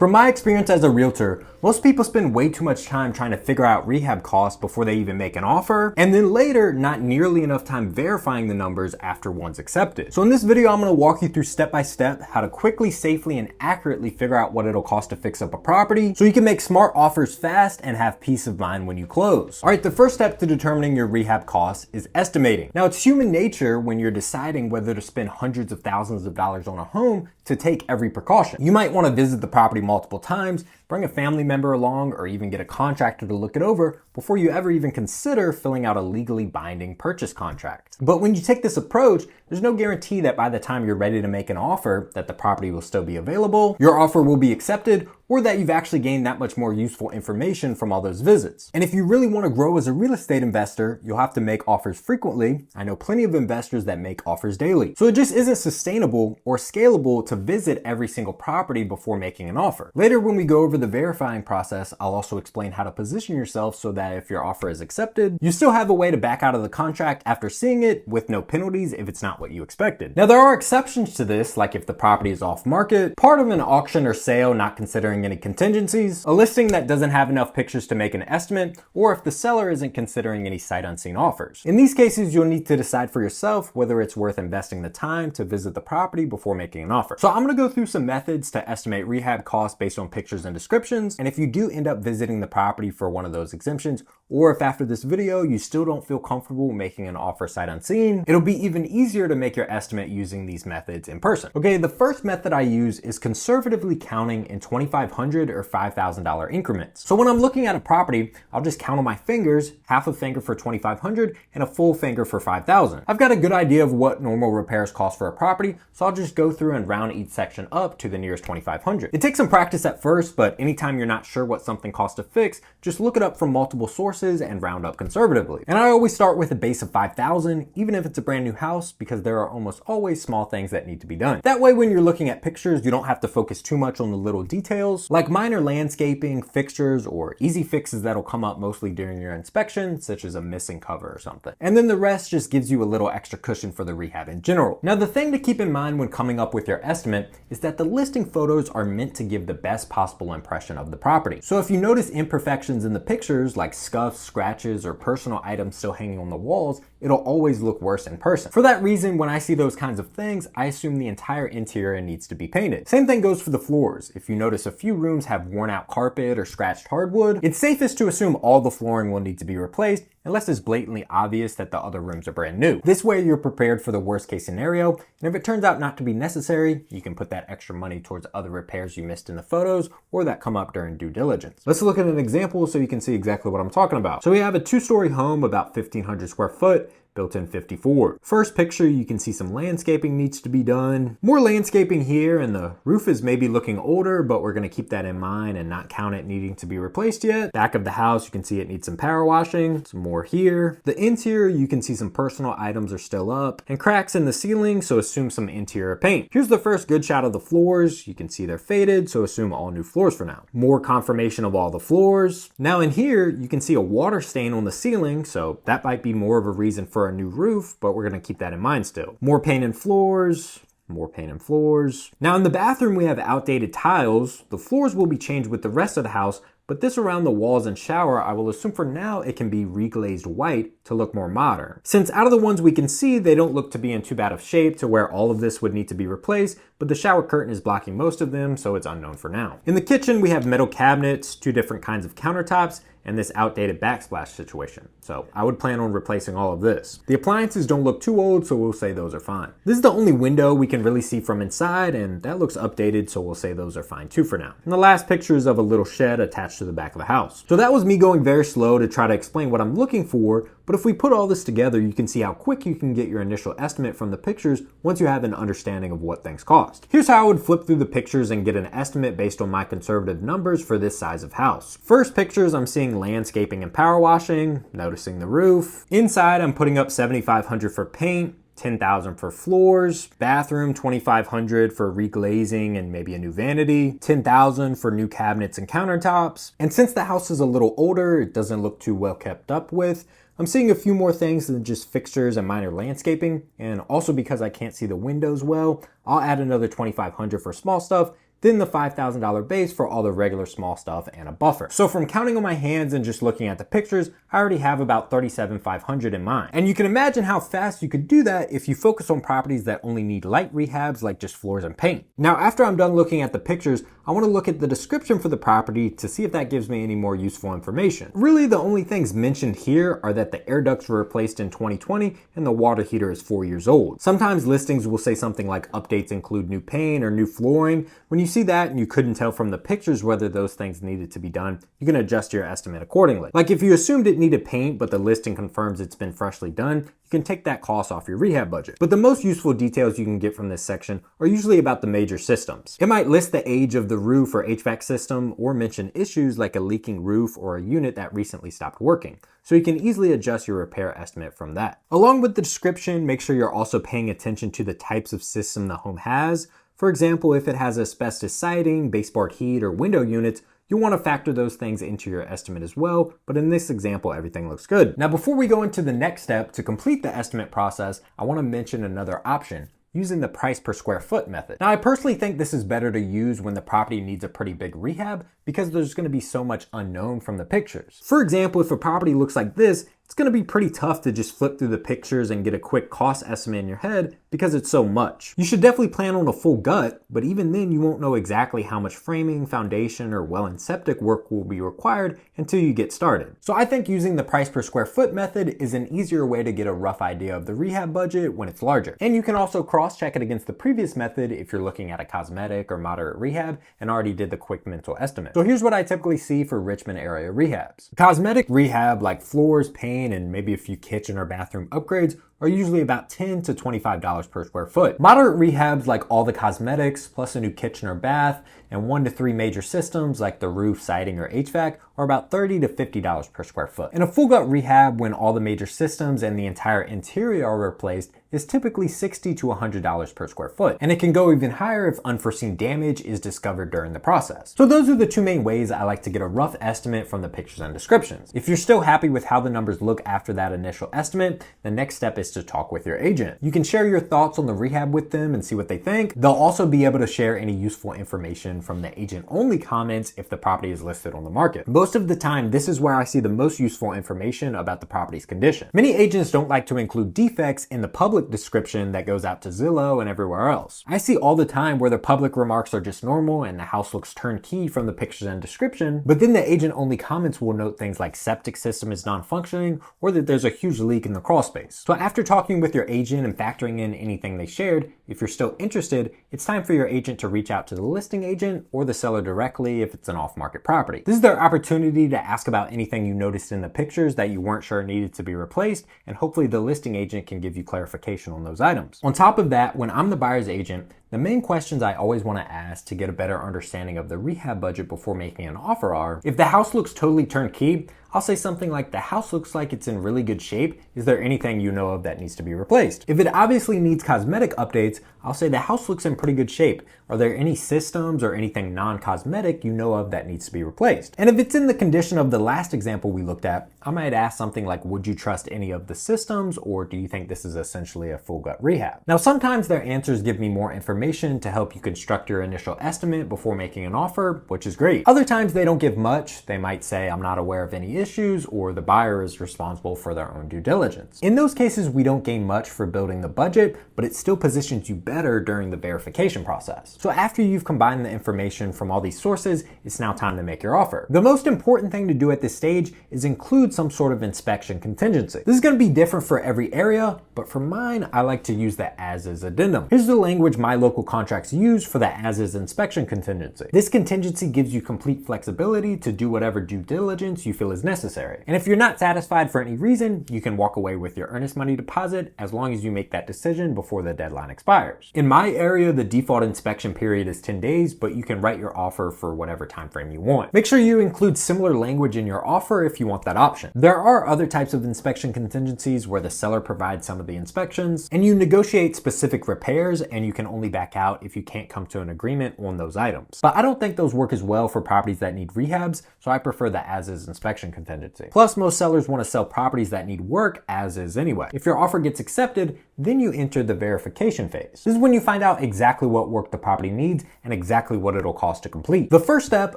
From my experience as a realtor, most people spend way too much time trying to figure out rehab costs before they even make an offer, and then later not nearly enough time verifying the numbers after one's accepted. So in this video, I'm going to walk you through step by step how to quickly, safely, and accurately figure out what it'll cost to fix up a property so you can make smart offers fast and have peace of mind when you close. All right, the first step to determining your rehab costs is estimating. Now, it's human nature when you're deciding whether to spend hundreds of thousands of dollars on a home to take every precaution. You might want to visit the property multiple times, bring a family member along, or even get a contractor to look it over before you ever even consider filling out a legally binding purchase contract. But when you take this approach, there's no guarantee that by the time you're ready to make an offer that the property will still be available, your offer will be accepted, or that you've actually gained that much more useful information from all those visits. And if you really want to grow as a real estate investor, you'll have to make offers frequently. I know plenty of investors that make offers daily. So it just isn't sustainable or scalable to visit every single property before making an offer. Later, when we go over the verifying process, I'll also explain how to position yourself so that if your offer is accepted, you still have a way to back out of the contract after seeing it with no penalties if it's not what you expected. Now, there are exceptions to this, like if the property is off market, part of an auction or sale not considering any contingencies, a listing that doesn't have enough pictures to make an estimate, or if the seller isn't considering any sight unseen offers. In these cases, you'll need to decide for yourself whether it's worth investing the time to visit the property before making an offer. So I'm going to go through some methods to estimate rehab costs based on pictures and descriptions, and if you do end up visiting the property for one of those exemptions, or if after this video you still don't feel comfortable making an offer sight unseen, it'll be even easier to make your estimate using these methods in person. Okay, the first method I use is conservatively counting in $2,500 or $5,000 increments. So when I'm looking at a property, I'll just count on my fingers, half a finger for $2,500 and a full finger for $5,000. I've got a good idea of what normal repairs cost for a property, so I'll just go through and round each section up to the nearest $2,500. It takes some practice at first, but anytime you're not sure what something costs to fix, just look it up from multiple sources and round up conservatively. And I always start with a base of $5,000, even if it's a brand new house, because there are almost always small things that need to be done. That way, when you're looking at pictures, you don't have to focus too much on the little details, like minor landscaping, fixtures, or easy fixes that'll come up mostly during your inspection, such as a missing cover or something. And then the rest just gives you a little extra cushion for the rehab in general. Now, the thing to keep in mind when coming up with your estimate is that the listing photos are meant to give the best possible impression of the property. So if you notice imperfections in the pictures, like scuffs, scratches, or personal items still hanging on the walls, it'll always look worse in person. For that reason, when I see those kinds of things, I assume the entire interior needs to be painted. Same thing goes for the floors. If you notice a few rooms have worn out carpet or scratched hardwood, it's safest to assume all the flooring will need to be replaced unless it's blatantly obvious that the other rooms are brand new. This way you're prepared for the worst case scenario, and if it turns out not to be necessary, you can put that extra money towards other repairs you missed in the photos or that come up during due diligence. Let's look at an example so you can see exactly what I'm talking about. So we have a 2-story home, about 1,500 square foot, built in 54. First picture, you can see some landscaping needs to be done. More landscaping here, and the roof is maybe looking older, but we're going to keep that in mind and not count it needing to be replaced yet. Back of the house, you can see it needs some power washing. Some more here. The interior, you can see some personal items are still up, and cracks in the ceiling, so assume some interior paint. Here's the first good shot of the floors. You can see they're faded, so assume all new floors for now. More confirmation of all the floors. Now in here, you can see a water stain on the ceiling, so that might be more of a reason for a new roof, but we're going to keep that in mind still. More paint and floors. More paint and floors. Now in the bathroom, we have outdated tiles. The floors will be changed with the rest of the house, but this around the walls and shower, I will assume for now it can be reglazed white to look more modern. Since out of the ones we can see, they don't look to be in too bad of shape to where all of this would need to be replaced, but the shower curtain is blocking most of them, so it's unknown for now. In the kitchen, we have metal cabinets, 2 different kinds of countertops, and this outdated backsplash situation. So I would plan on replacing all of this. The appliances don't look too old, so we'll say those are fine. This is the only window we can really see from inside, and that looks updated, so we'll say those are fine too for now. And the last picture is of a little shed attached to the back of the house. So that was me going very slow to try to explain what I'm looking for, but if we put all this together, you can see how quick you can get your initial estimate from the pictures once you have an understanding of what things cost. Here's how I would flip through the pictures and get an estimate based on my conservative numbers for this size of house. First pictures, I'm seeing landscaping and power washing, noticing the roof. Inside, I'm putting up $7,500 for paint, $10,000 for floors, bathroom $2,500 for reglazing and maybe a new vanity, $10,000 for new cabinets and countertops. And since the house is a little older, it doesn't look too well kept up with, I'm seeing a few more things than just fixtures and minor landscaping, and also because I can't see the windows well, I'll add another $2,500 for small stuff then the $5,000 base for all the regular small stuff and a buffer. So from counting on my hands and just looking at the pictures, I already have about $37,500 in mind. And you can imagine how fast you could do that if you focus on properties that only need light rehabs like just floors and paint. Now, after I'm done looking at the pictures, I want to look at the description for the property to see if that gives me any more useful information. Really, the only things mentioned here are that the air ducts were replaced in 2020 and the water heater is 4 years old. Sometimes listings will say something like updates include new paint or new flooring. When you see that and you couldn't tell from the pictures whether those things needed to be done, you can adjust your estimate accordingly. Like if you assumed it needed paint but the listing confirms it's been freshly done, you can take that cost off your rehab budget. But the most useful details you can get from this section are usually about the major systems. It might list the age of the roof or HVAC system or mention issues like a leaking roof or a unit that recently stopped working. So you can easily adjust your repair estimate from that. Along with the description, make sure you're also paying attention to the types of system the home has. For example, if it has asbestos siding, baseboard heat, or window units, you'll want to factor those things into your estimate as well, but in this example, everything looks good. Now, before we go into the next step to complete the estimate process, I want to mention another option, using the price per square foot method. Now, I personally think this is better to use when the property needs a pretty big rehab because there's going to be so much unknown from the pictures. For example, if a property looks like this, it's going to be pretty tough to just flip through the pictures and get a quick cost estimate in your head because it's so much. You should definitely plan on a full gut, but even then you won't know exactly how much framing, foundation, or well and septic work will be required until you get started. So I think using the price per square foot method is an easier way to get a rough idea of the rehab budget when it's larger. And you can also cross-check it against the previous method if you're looking at a cosmetic or moderate rehab and already did the quick mental estimate. So here's what I typically see for Richmond area rehabs. Cosmetic rehab like floors, paint, and maybe a few kitchen or bathroom upgrades are usually about $10 to $25 per square foot. Moderate rehabs like all the cosmetics plus a new kitchen or bath and 1 to 3 major systems like the roof, siding, or HVAC are about $30 to $50 per square foot. And a full gut rehab when all the major systems and the entire interior are replaced is typically $60 to $100 per square foot. And it can go even higher if unforeseen damage is discovered during the process. So those are the two main ways I like to get a rough estimate from the pictures and descriptions. If you're still happy with how the numbers look after that initial estimate, the next step is to talk with your agent. You can share your thoughts on the rehab with them and see what they think. They'll also be able to share any useful information from the agent-only comments if the property is listed on the market. Most of the time, this is where I see the most useful information about the property's condition. Many agents don't like to include defects in the public description that goes out to Zillow and everywhere else. I see all the time where the public remarks are just normal and the house looks turnkey from the pictures and description, but then the agent-only comments will note things like septic system is non-functioning or that there's a huge leak in the crawl space. So after talking with your agent and factoring in anything they shared, if you're still interested, it's time for your agent to reach out to the listing agent or the seller directly if it's an off-market property. This is their opportunity to ask about anything you noticed in the pictures that you weren't sure needed to be replaced, and hopefully the listing agent can give you clarification on those items. On top of that, when I'm the buyer's agent, the main questions I always want to ask to get a better understanding of the rehab budget before making an offer are, if the house looks totally turnkey, I'll say something like, the house looks like it's in really good shape. Is there anything you know of that needs to be replaced? If it obviously needs cosmetic updates, I'll say the house looks in pretty good shape. Are there any systems or anything non-cosmetic you know of that needs to be replaced? And if it's in the condition of the last example we looked at, I might ask something like, would you trust any of the systems, or do you think this is essentially a full gut rehab? Now, sometimes their answers give me more information to help you construct your initial estimate before making an offer, which is great. Other times they don't give much. They might say, I'm not aware of any issues, or the buyer is responsible for their own due diligence. In those cases, we don't gain much for building the budget, but it still positions you better during the verification process. So after you've combined the information from all these sources, it's now time to make your offer. The most important thing to do at this stage is include some sort of inspection contingency. This is going to be different for every area, but for mine, I like to use the as-is addendum. Here's the language my local contracts use for the as-is inspection contingency. This contingency gives you complete flexibility to do whatever due diligence you feel is necessary. And if you're not satisfied for any reason, you can walk away with your earnest money deposit as long as you make that decision before the deadline expires. In my area, the default inspection period is 10 days, but you can write your offer for whatever time frame you want. Make sure you include similar language in your offer if you want that option. There are other types of inspection contingencies where the seller provides some of the inspections and you negotiate specific repairs, and you can only back back out if you can't come to an agreement on those items. But I don't think those work as well for properties that need rehabs, so I prefer the as-is inspection contingency. Plus, most sellers want to sell properties that need work as is anyway. If your offer gets accepted, then you enter the verification phase. This is when you find out exactly what work the property needs and exactly what it'll cost to complete. The first step,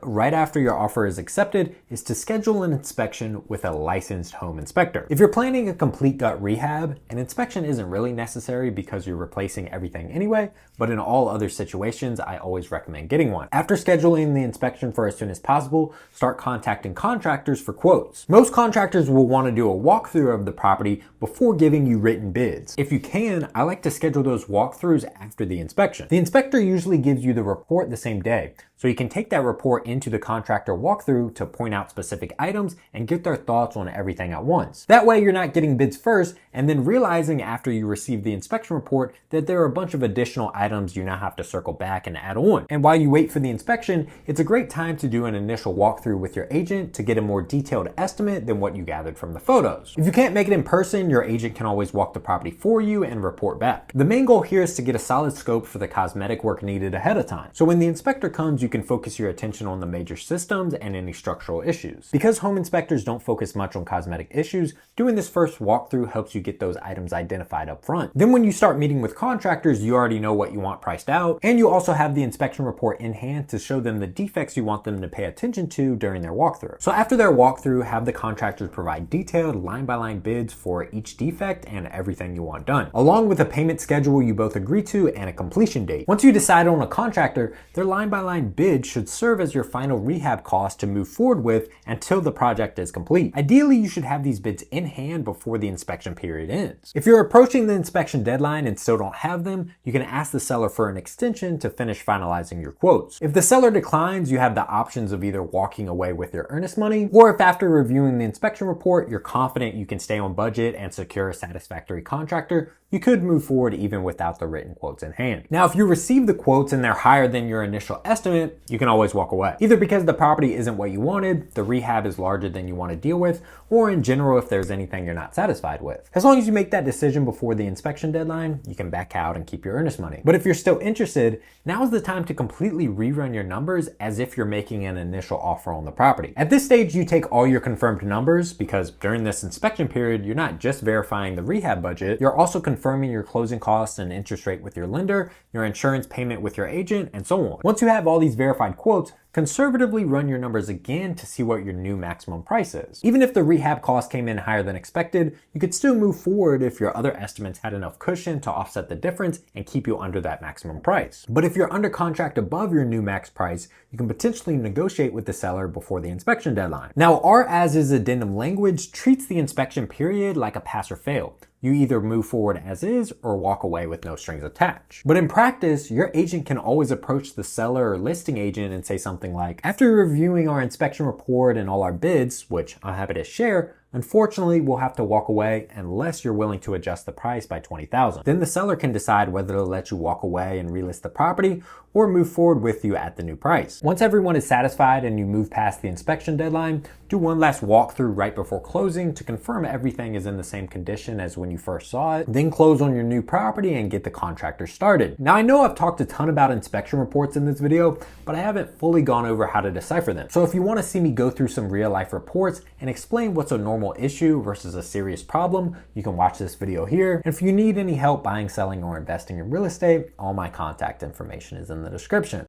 right after your offer is accepted, is to schedule an inspection with a licensed home inspector. If you're planning a complete gut rehab, an inspection isn't really necessary because you're replacing everything anyway, but in all other situations, I always recommend getting one. After scheduling the inspection for as soon as possible, start contacting contractors for quotes. Most contractors will want to do a walkthrough of the property before giving you written bids. If you can, I like to schedule those walkthroughs after the inspection. The inspector usually gives you the report the same day, so you can take that report into the contractor walkthrough to point out specific items and get their thoughts on everything at once. That way you're not getting bids first and then realizing after you receive the inspection report that there are a bunch of additional items you now have to circle back and add on. And while you wait for the inspection, it's a great time to do an initial walkthrough with your agent to get a more detailed estimate than what you gathered from the photos. If you can't make it in person, your agent can always walk the property for you and report back. The main goal here is to get a solid scope for the cosmetic work needed ahead of time. So when the inspector comes, you can focus your attention on the major systems and any structural issues. Because home inspectors don't focus much on cosmetic issues, doing this first walkthrough helps you get those items identified up front. Then when you start meeting with contractors, you already know what you want priced out, and you also have the inspection report in hand to show them the defects you want them to pay attention to during their walkthrough. So after their walkthrough, have the contractors provide detailed line-by-line bids for each defect and everything you want done, along with a payment schedule you both agree to and a completion date. Once you decide on a contractor, their line-by-line bid should serve as your final rehab cost to move forward with until the project is complete. Ideally, you should have these bids in hand before the inspection period ends. If you're approaching the inspection deadline and still don't have them, you can ask the seller for an extension to finish finalizing your quotes. If the seller declines, you have the options of either walking away with your earnest money, or if after reviewing the inspection report, you're confident you can stay on budget and secure a satisfactory contractor, you could move forward even without the written quotes in hand. Now, if you receive the quotes and they're higher than your initial estimate, you can always walk away. Either because the property isn't what you wanted, the rehab is larger than you want to deal with, or in general if there's anything you're not satisfied with. As long as you make that decision before the inspection deadline, you can back out and keep your earnest money. But if you're still interested, now is the time to completely rerun your numbers as if you're making an initial offer on the property. At this stage, you take all your confirmed numbers because during this inspection period, you're not just verifying the rehab budget, you're also confirming your closing costs and interest rate with your lender, your insurance payment with your agent, and so on. Once you have all these verified quotes, conservatively run your numbers again to see what your new maximum price is. Even if the rehab cost came in higher than expected, you could still move forward if your other estimates had enough cushion to offset the difference and keep you under that maximum price. But if you're under contract above your new max price, you can potentially negotiate with the seller before the inspection deadline. Now, our as-is addendum language treats the inspection period like a pass or fail. You either move forward as is or walk away with no strings attached. But in practice, your agent can always approach the seller or listing agent and say something like, after reviewing our inspection report and all our bids, which I'm happy to share, unfortunately, we'll have to walk away unless you're willing to adjust the price by $20,000. Then the seller can decide whether to let you walk away and relist the property or move forward with you at the new price. Once everyone is satisfied and you move past the inspection deadline, do one last walkthrough right before closing to confirm everything is in the same condition as when you first saw it. Then close on your new property and get the contractor started. Now, I know I've talked a ton about inspection reports in this video, but I haven't fully gone over how to decipher them. So if you want to see me go through some real life reports and explain what's a normal issue versus a serious problem, you can watch this video here. And if you need any help buying, selling, or investing in real estate, all my contact information is in the description.